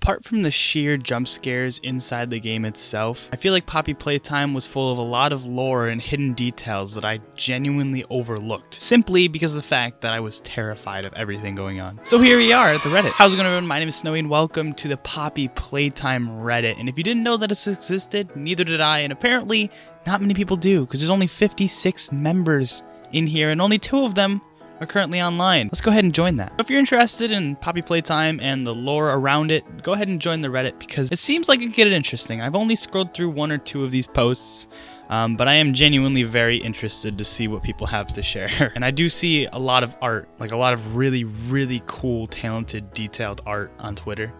Apart from the sheer jump scares inside the game itself, I feel like Poppy Playtime was full of a lot of lore and hidden details that I genuinely overlooked, simply because of the fact that I was terrified of everything going on. So here we are at the Reddit. How's it going, everyone? My name is Snowy and welcome to the Poppy Playtime Reddit. And if you didn't know that this existed, neither did I, and apparently not many people do, because there's only 56 members in here and only 2 of them are currently online. Let's go ahead and join that. If you're interested in Poppy Playtime and the lore around it, go ahead and join the Reddit because it seems like it could get interesting. I've only scrolled through 1 or 2 of these posts, but I am genuinely very interested to see what people have to share. And I do see a lot of art, like a lot of really, really cool, talented, detailed art on Twitter.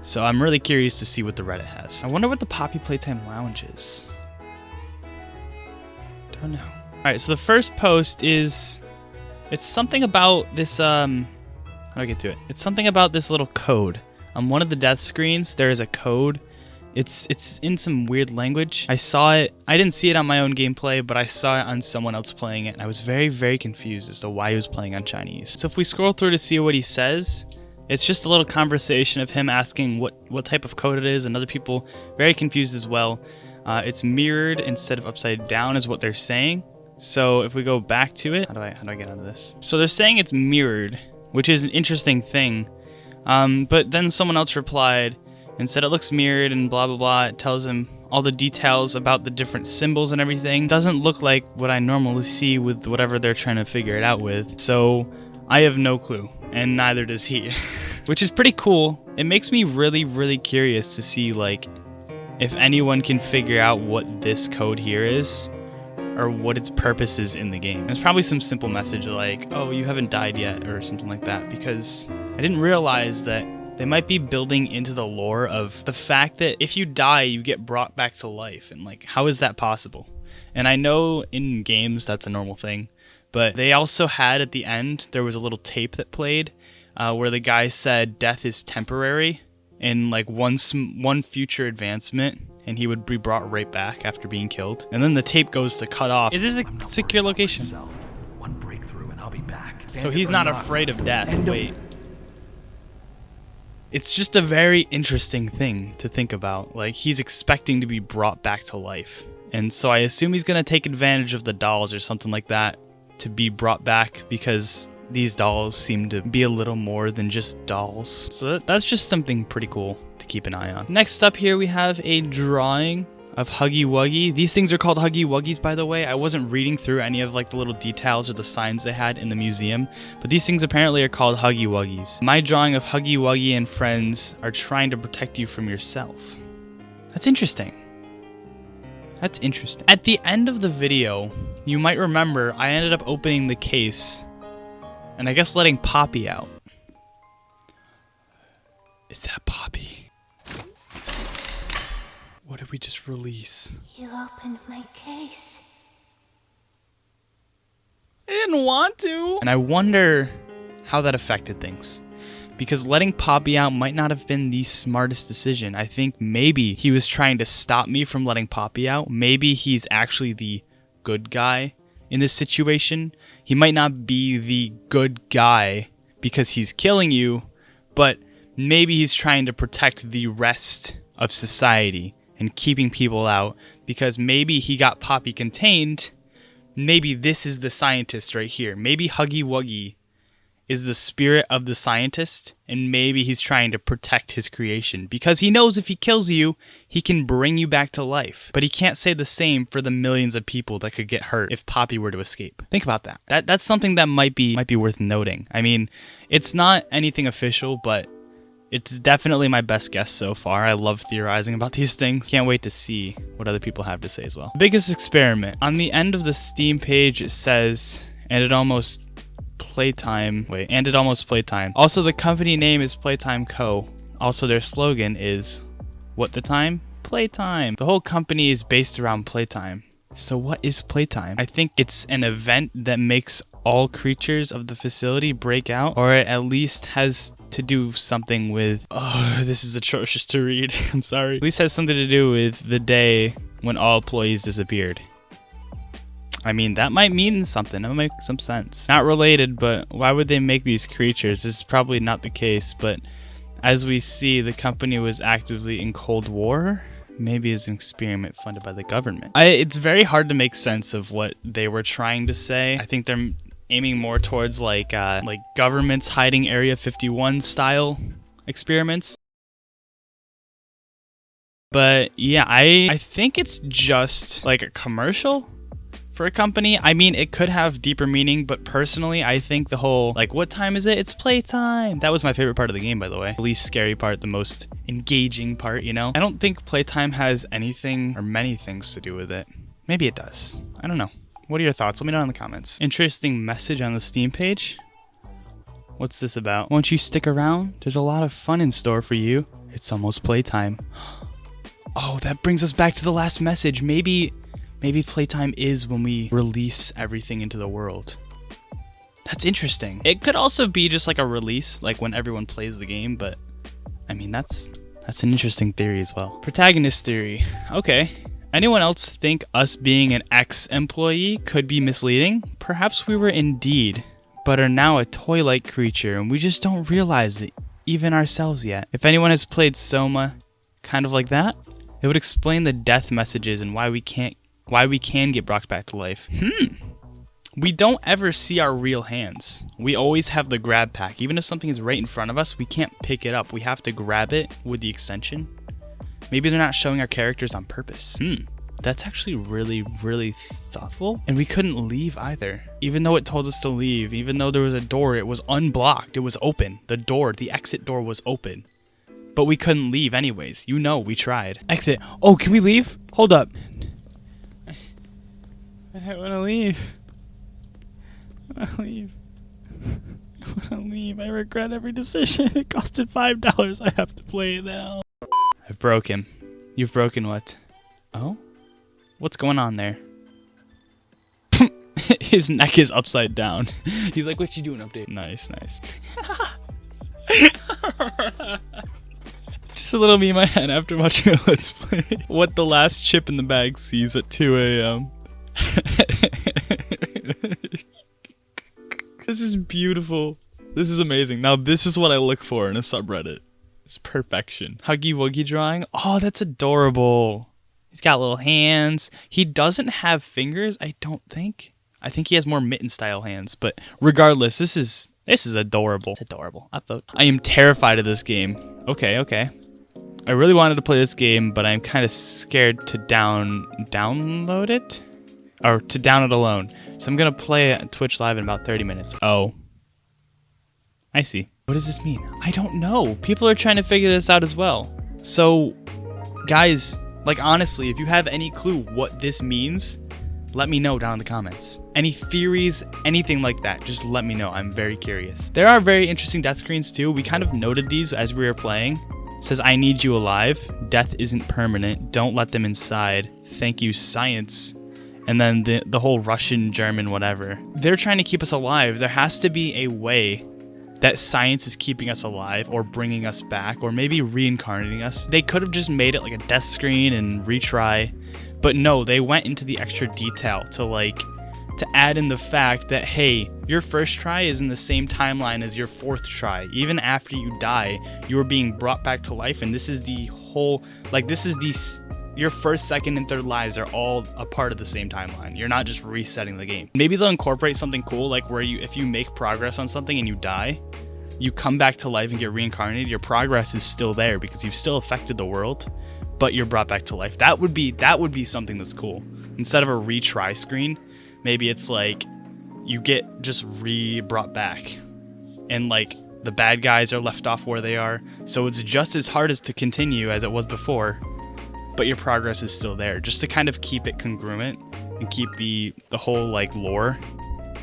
So I'm really curious to see what the Reddit has. I wonder what the Poppy Playtime Lounge is. Don't know. All right, so the first post is... it's something about this, how do I get to it? It's something about this little code. On one of the death screens, there is a code. It's in some weird language. I saw it, I didn't see it on my own gameplay, but I saw it on someone else playing it, and I was very, very confused as to why he was playing on Chinese. So if we scroll through to see what he says, it's just a little conversation of him asking what type of code it is, and other people very confused as well. It's mirrored instead of upside down is what they're saying. So if we go back to it, how do I get out of this? So they're saying it's mirrored, which is an interesting thing. But then someone else replied and said it looks mirrored and blah, blah, blah. It tells him all the details about the different symbols and everything. Doesn't look like what I normally see with whatever they're trying to figure it out with. So I have no clue, and neither does he, which is pretty cool. It makes me really, really curious to see like if anyone can figure out what this code here is, or what its purpose is in the game. There's probably some simple message like, oh, you haven't died yet, or something like that, because I didn't realize that they might be building into the lore of the fact that if you die, you get brought back to life, and like, how is that possible? And I know in games that's a normal thing, but they also had at the end, there was a little tape that played where the guy said death is temporary, in like one future advancement, and he would be brought right back after being killed. And then the tape goes to cut off. Is this a secure location? One breakthrough and I'll be back. So he's not afraid of death. Wait. It's just a very interesting thing to think about. Like, he's expecting to be brought back to life. And so I assume he's gonna take advantage of the dolls or something like that to be brought back, because these dolls seem to be a little more than just dolls. So that's just something pretty cool to keep an eye on. Next up here we have a drawing of Huggy Wuggy. These things are called Huggy Wuggies, by the way. I wasn't reading through any of like the little details or the signs they had in the museum, but these things apparently are called Huggy Wuggies. My drawing of Huggy Wuggy and friends are trying to protect you from yourself. That's interesting. That's interesting. At the end of the video, you might remember I ended up opening the case and I guess letting Poppy out. Is that Poppy? What did we just release? You opened my case. I didn't want to. And I wonder how that affected things. Because letting Poppy out might not have been the smartest decision. I think maybe he was trying to stop me from letting Poppy out. Maybe he's actually the good guy in this situation. He might not be the good guy because he's killing you, but maybe he's trying to protect the rest of society and keeping people out, because maybe he got Poppy contained. Maybe this is the scientist right here. Maybe Huggy Wuggy is the spirit of the scientist, and maybe he's trying to protect his creation because he knows if he kills you, he can bring you back to life. But he can't say the same for the millions of people that could get hurt if Poppy were to escape. Think about that. That's something that might be worth noting. I mean, it's not anything official, but it's definitely my best guess so far. I love theorizing about these things. Can't wait to see what other people have to say as well. Biggest experiment. On the end of the Steam page, it says, and it almost Playtime. Also, the company name is Playtime Co. Also, their slogan is, what the time? Playtime. The whole company is based around Playtime. So what is Playtime? I think it's an event that makes all creatures of the facility break out, or it at least has to do something with, oh, this is atrocious to read. I'm sorry. At least has something to do with the day when all employees disappeared. I mean, that might mean something. That would make some sense. Not related, but why would they make these creatures? This is probably not the case, but As we see, the company was actively in Cold War. Maybe it's an experiment funded by the government. It's very hard to make sense of what they were trying to say. I think they're aiming more towards like governments hiding Area 51 style experiments. But yeah, I think it's just like a commercial for a company. I mean, it could have deeper meaning, but personally, I think the whole, like, what time is it? It's playtime. That was my favorite part of the game, by the way. The least scary part, the most engaging part, you know? I don't think playtime has anything or many things to do with it. Maybe it does. I don't know. What are your thoughts? Let me know in the comments. Interesting message on the Steam page. What's this about? Won't you stick around? There's a lot of fun in store for you. It's almost playtime. Oh, that brings us back to the last message. Maybe playtime is when we release everything into the world. That's interesting. It could also be just like a release, like when everyone plays the game, but I mean, that's an interesting theory as well. Protagonist theory. Okay. Anyone else think us being an ex-employee could be misleading? Perhaps we were indeed, but are now a toy-like creature and we just don't realize it, even ourselves yet. If anyone has played Soma kind of like that, it would explain the death messages and why we can get brought back to life. We don't ever see our real hands. We always have the grab pack. Even if something is right in front of us, we can't pick it up. We have to grab it with the extension. Maybe they're not showing our characters on purpose. That's actually really, really thoughtful. And we couldn't leave either. Even though it told us to leave, even though there was a door, it was unblocked. It was open. The exit door was open. But we couldn't leave anyways. You know, we tried. Exit. Oh, can we leave? Hold up. I want to leave. I want to leave. I want to leave. I regret every decision. It costed $5. I have to play it now. I've broken. You've broken what? Oh? What's going on there? His neck is upside down. He's like, what you doing up there? Nice, nice. Just a little me in my head after watching a Let's Play. What the last chip in the bag sees at 2 a.m. This is beautiful. This is amazing. Now this is what I look for in a subreddit. It's perfection. Huggy Wuggy drawing. Oh, that's adorable. He's got little hands. He doesn't have fingers, I don't think. I think he has more mitten style hands, but regardless, this is adorable. It's adorable. I am terrified of this game. Okay. I really wanted to play this game, but I'm kind of scared to download it. Or to down it alone. So I'm going to play it on Twitch Live in about 30 minutes. Oh. I see. What does this mean? I don't know. People are trying to figure this out as well. So, guys, like honestly, if you have any clue what this means, let me know down in the comments. Any theories, anything like that, just let me know. I'm very curious. There are very interesting death screens too. We kind of noted these as we were playing. It says, I need you alive. Death isn't permanent. Don't let them inside. Thank you, science. And then the whole Russian, German, whatever. They're trying to keep us alive. There has to be a way that science is keeping us alive or bringing us back or maybe reincarnating us. They could have just made it like a death screen and retry. But no, they went into the extra detail to add in the fact that, hey, your first try is in the same timeline as your fourth try. Even after you die, you are being brought back to life, and this is the whole, your first, second, and third lives are all a part of the same timeline. You're not just resetting the game. Maybe they'll incorporate something cool, like where if you make progress on something and you die, you come back to life and get reincarnated, your progress is still there because you've still affected the world, but you're brought back to life. That would be something that's cool. Instead of a retry screen, maybe it's like you get just brought back and like the bad guys are left off where they are. So it's just as hard as to continue as it was before, but your progress is still there, just to kind of keep it congruent and keep the whole like lore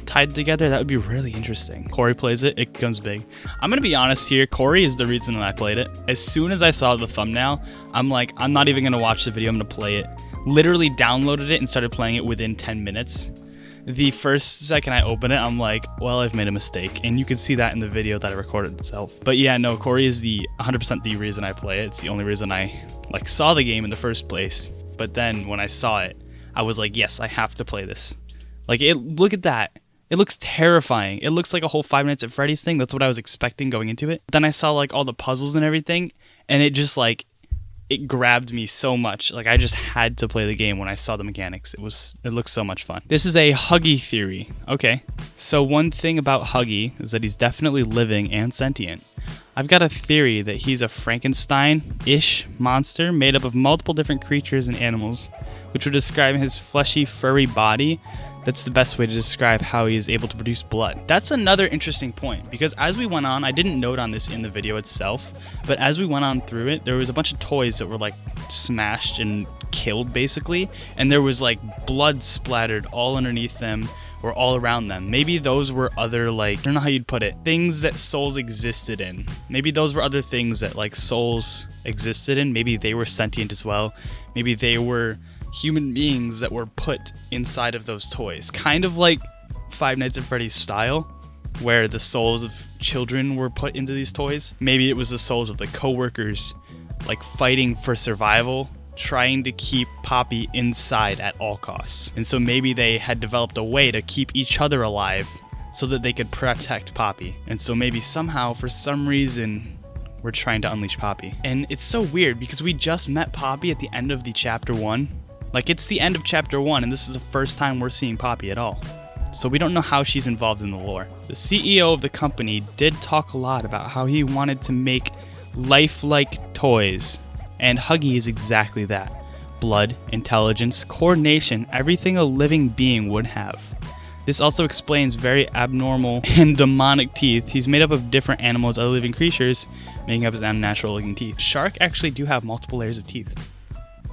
tied together. That would be really interesting. Corey plays it, it becomes big. I'm gonna be honest here, Corey is the reason that I played it. As soon as I saw the thumbnail, I'm like, I'm not even gonna watch the video, I'm gonna play it. Literally downloaded it and started playing it within 10 minutes. The first second I open it, I'm like, well, I've made a mistake. And you can see that in the video that I recorded itself. But yeah, no, Corey is 100% the reason I play it. It's the only reason I saw the game in the first place. But then when I saw it, I was like, yes, I have to play this. Look at that. It looks terrifying. It looks like a whole Five Nights at Freddy's thing. That's what I was expecting going into it. Then I saw like all the puzzles and everything, and it just like, it grabbed me so much. Like I just had to play the game when I saw the mechanics. It looks so much fun. This is a Huggy theory. Okay. So one thing about Huggy is that he's definitely living and sentient. I've got a theory that he's a Frankenstein-ish monster made up of multiple different creatures and animals, which would describe his fleshy, furry body. That's the best way to describe how he is able to produce blood. That's another interesting point, because as we went on, I didn't note on this in the video itself, but as we went on through it, there was a bunch of toys that were like smashed and killed basically, and there was like blood splattered all underneath them or all around them. Maybe those were other, like, I don't know how you'd put it, things that souls existed in. Maybe those were other things that like souls existed in. Maybe they were sentient as well. Maybe they were human beings that were put inside of those toys, kind of like Five Nights at Freddy's style, where the souls of children were put into these toys. Maybe it was the souls of the co-workers, like fighting for survival, trying to keep Poppy inside at all costs. And so maybe they had developed a way to keep each other alive so that they could protect Poppy. And so maybe somehow, for some reason, we're trying to unleash Poppy. And it's so weird because we just met Poppy at the end of the chapter 1. Like, it's the end of chapter 1, and this is the first time we're seeing Poppy at all. So we don't know how she's involved in the lore. The CEO of the company did talk a lot about how he wanted to make lifelike toys, and Huggy is exactly that. Blood, intelligence, coordination, everything a living being would have. This also explains very abnormal and demonic teeth. He's made up of different animals, other living creatures, making up his unnatural looking teeth. Shark actually do have multiple layers of teeth.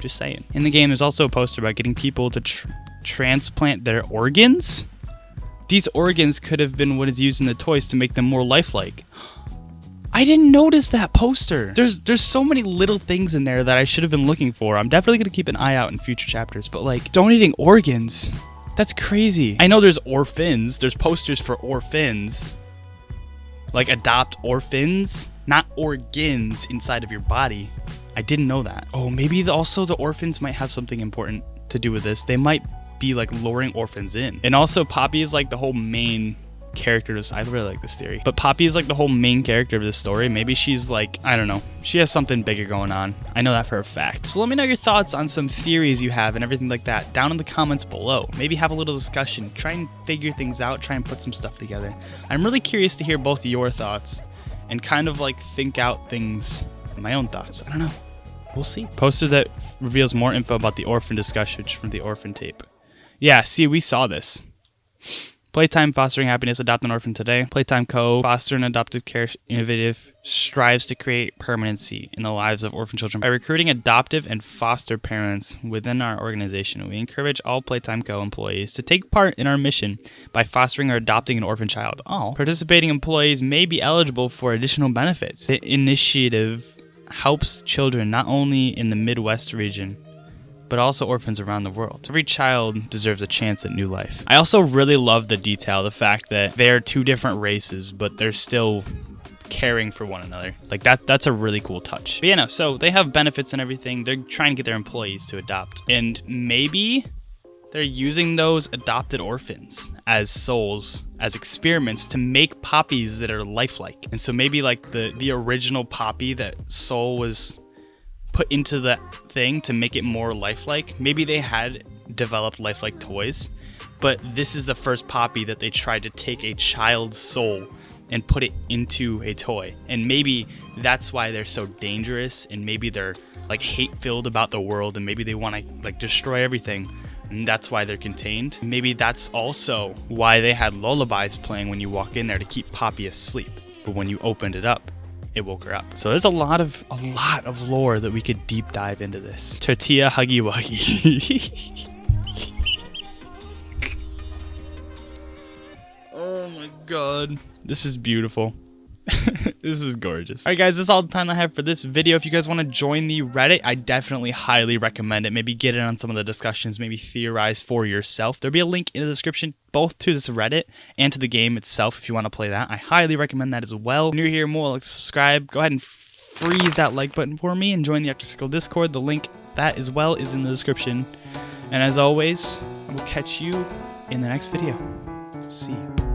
Just saying. In the game, there's also a poster about getting people to transplant their organs. These organs could have been what is used in the toys to make them more lifelike. I didn't notice that poster. There's so many little things in there that I should have been looking for. I'm definitely going to keep an eye out in future chapters, but like donating organs, that's crazy. I know there's orphans. There's posters for orphans. Like adopt orphans, not organs inside of your body. I didn't know that. Oh, maybe also the orphans might have something important to do with this. They might be like luring orphans in. And also Poppy is like the whole main character of this. I really like this theory. But Poppy is like the whole main character of this story. Maybe she's like, I don't know. She has something bigger going on. I know that for a fact. So let me know your thoughts on some theories you have and everything like that down in the comments below. Maybe have a little discussion. Try and figure things out. Try and put some stuff together. I'm really curious to hear both your thoughts and kind of like think out things, my own thoughts. I don't know. We'll see. Poster that reveals more info about the orphan discussion from the orphan tape. Yeah, see, we saw this. Playtime fostering happiness, adopt an orphan today. Playtime Co. foster and adoptive care innovative strives to create permanency in the lives of orphan children. By recruiting adoptive and foster parents within our organization, we encourage all Playtime Co. employees to take part in our mission by fostering or adopting an orphan child. All participating employees may be eligible for additional benefits. The initiative helps children not only in the Midwest region, but also orphans around the world. Every child deserves a chance at new life. I also really love the detail, the fact that they're two different races, but they're still caring for one another. Like that's a really cool touch. But yeah, no, so they have benefits and everything. They're trying to get their employees to adopt. And maybe they're using those adopted orphans as souls, as experiments to make poppies that are lifelike. And so maybe like the original Poppy that Soul was put into that thing to make it more lifelike. Maybe they had developed lifelike toys, but this is the first Poppy that they tried to take a child's soul and put it into a toy. And maybe that's why they're so dangerous, and maybe they're like hate-filled about the world, and maybe they want to like destroy everything. And that's why they're contained. Maybe that's also why they had lullabies playing when you walk in there to keep Poppy asleep. But when you opened it up, it woke her up. So there's a lot of lore that we could deep dive into this. Tortilla Huggy Wuggy. Oh my god. This is beautiful. This is gorgeous. Alright guys, that's all the time I have for this video. If you guys want to join the Reddit, I definitely highly recommend it. Maybe get in on some of the discussions, maybe theorize for yourself. There'll be a link in the description both to this Reddit and to the game itself if you want to play that. I highly recommend that as well. If you're here more, like, subscribe. Go ahead and freeze that like button for me and join the Aftersickle Discord. The link, that as well, is in the description. And as always, I will catch you in the next video. See you.